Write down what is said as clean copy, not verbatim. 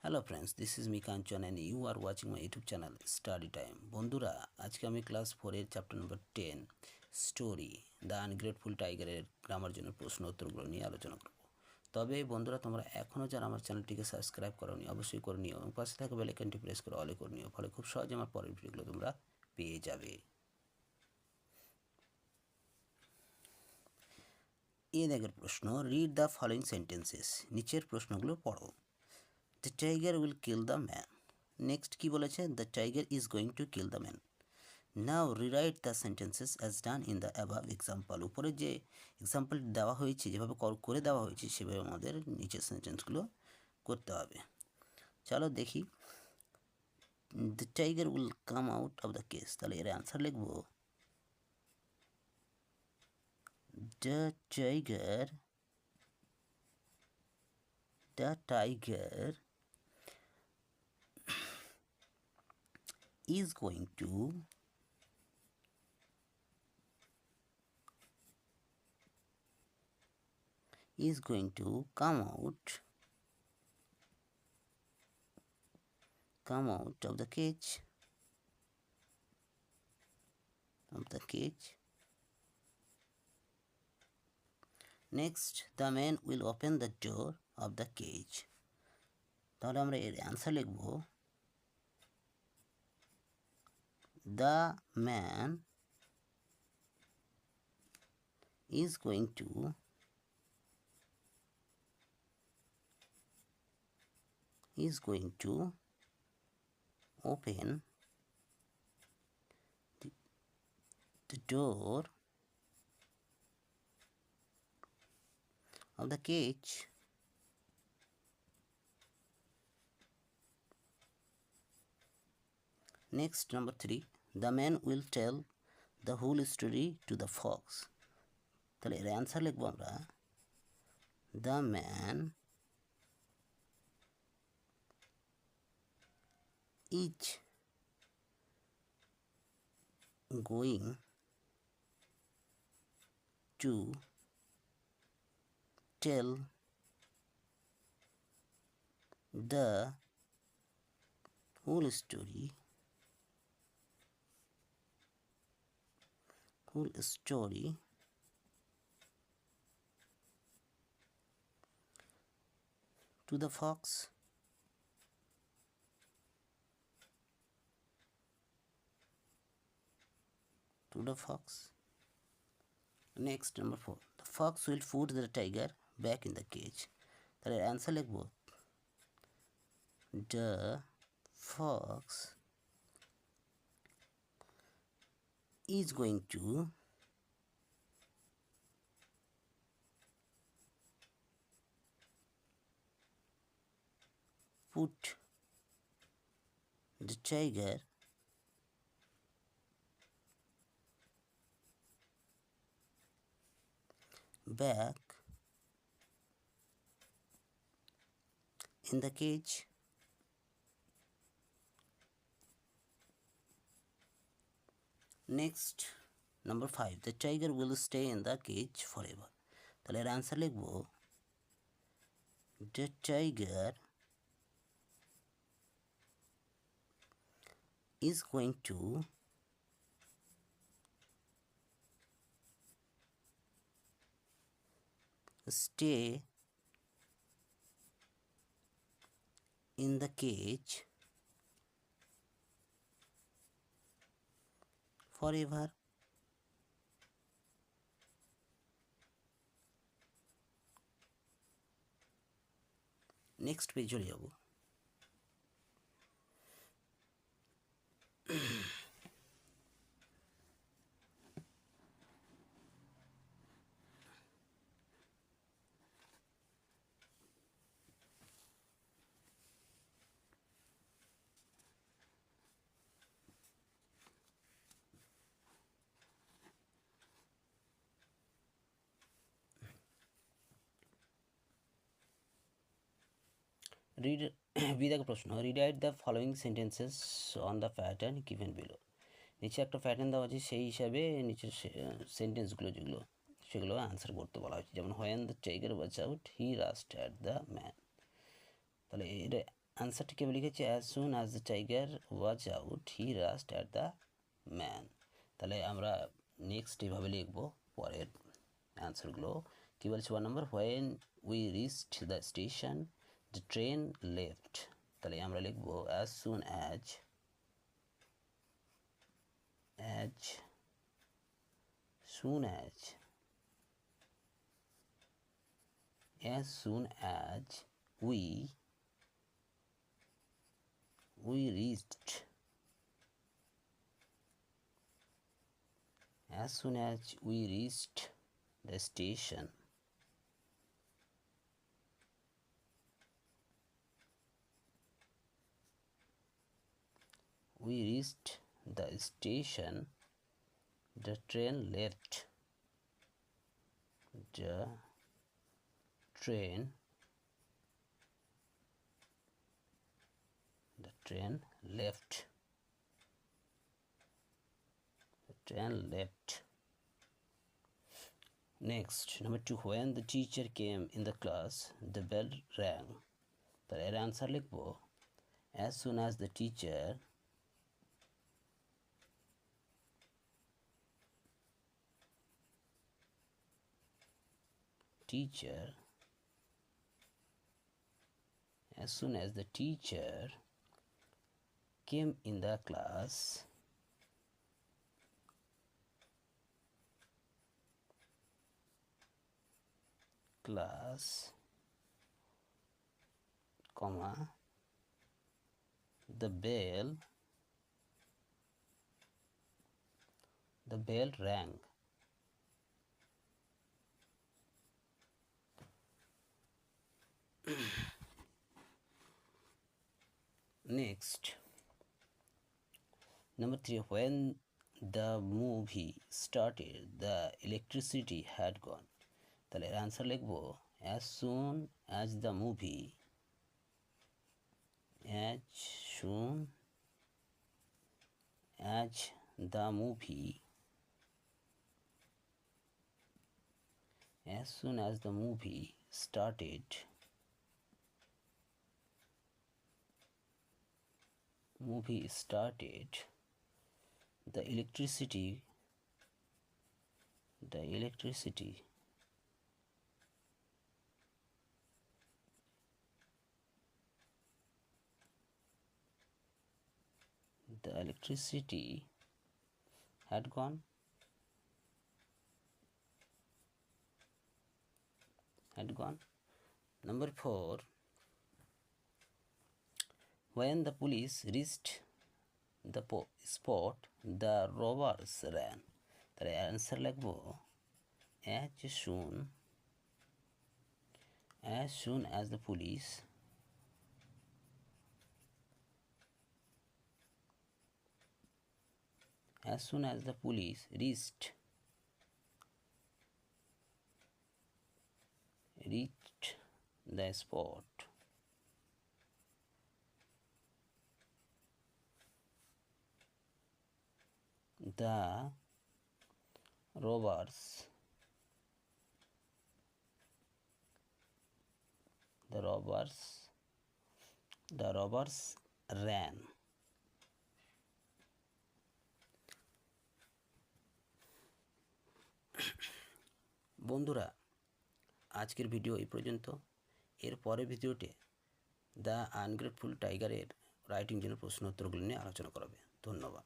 Hello friends, this is me Kanchan and you are watching my YouTube channel study time. বন্ধুরা, আজকে আমি class 4-এর chapter number 10 story the ungrateful টাইগারের grammar জন্য প্রশ্ন উত্তরগুলো নিয়ে আলোচনা করব। তবে বন্ধুরা, তোমরা এখনও যারা আমার চ্যানেলটিকে সাবস্ক্রাইব করোনি অবশ্যই করে নিও এবং পাশে থাকা বেল আইকনটি প্রেস করে অলে করে নিও, ফলে খুব সহজে আমার পরের ভিডিওগুলো তোমরা পেয়ে যাবে। দেখের প্রশ্ন, রিড দ্য ফলোয়িং সেন্টেন্সেস। নিচের প্রশ্নগুলো পড়ো। The tiger will kill the man. Next কি বলেছে? The tiger is going to kill the man. Now rewrite the sentences as done in the above example. উপরে যে এক্সাম্পল দেওয়া হয়েছে, যেভাবে করে দেওয়া হয়েছে সেভাবে আমাদের নিচের সেন্টেন্সগুলো করতে হবে। চলো দেখি। The tiger will come out of the case, তাহলে এর অ্যান্সার লিখব the tiger is going to come out of the cage. Next, the man will open the door of the cage. তাহলে আমরা এর অ্যান্সার লিখব the man is going to open the door of the cage. Next, number 3, the man will tell the whole story to the fox. তাহলে এর answer লিখব আমরা the man is going to tell the whole story to the fox. Next, number 4, the fox will put the tiger back in the cage. তাহলে answer লিখব the fox is going to put the tiger back in the cage. Next, number 5, the tiger will stay in the cage forever. তাহলে এর answer লিখব the tiger is going to stay in the cage forever. Next page চলে যাব। দেখো প্রশ্ন, rewrite the following sentences on the pattern given below. নিচে একটা pattern দেওয়া আছে, সেই হিসাবে নিচের সেন্টেন্সগুলো যেগুলো সেগুলো অ্যান্সার করতে বলা হয়েছে। যেমন when the tiger watch out he rushed at the man. তাহলে এর আনসারটিকে আমি লিখেছি as soon as the tiger was out he rushed at the man. তাহলে আমরা নেক্সট এভাবে লিখবো পরের অ্যান্সারগুলো। কী বলছে 1 number, when we reached the station the train left. তাহলে আমরা লিখবো as soon as soon as we reached the station the train left. The train left. Next, number 2, when the teacher came in the class the bell rang. তাহলে এর answer লিখবো as soon as the teacher came in the class comma the bell rang. Next, number 3, when the movie started the electricity had gone. তাহলে এর answer লিখবো as soon as the movie started the electricity had gone. Number 4, when the police reached the spot the robbers ran. তাহলে answer লিখবো as soon as the police reached the spot the robbers ran. বন্ধুরা, আজকের video এই পর্যন্ত। এর পরের ভিডিওতে the ungrateful টাইগারের রাইটিং জন্য প্রশ্ন উত্তরগুলো নিয়ে আলোচনা করাবে। ধন্যবাদ।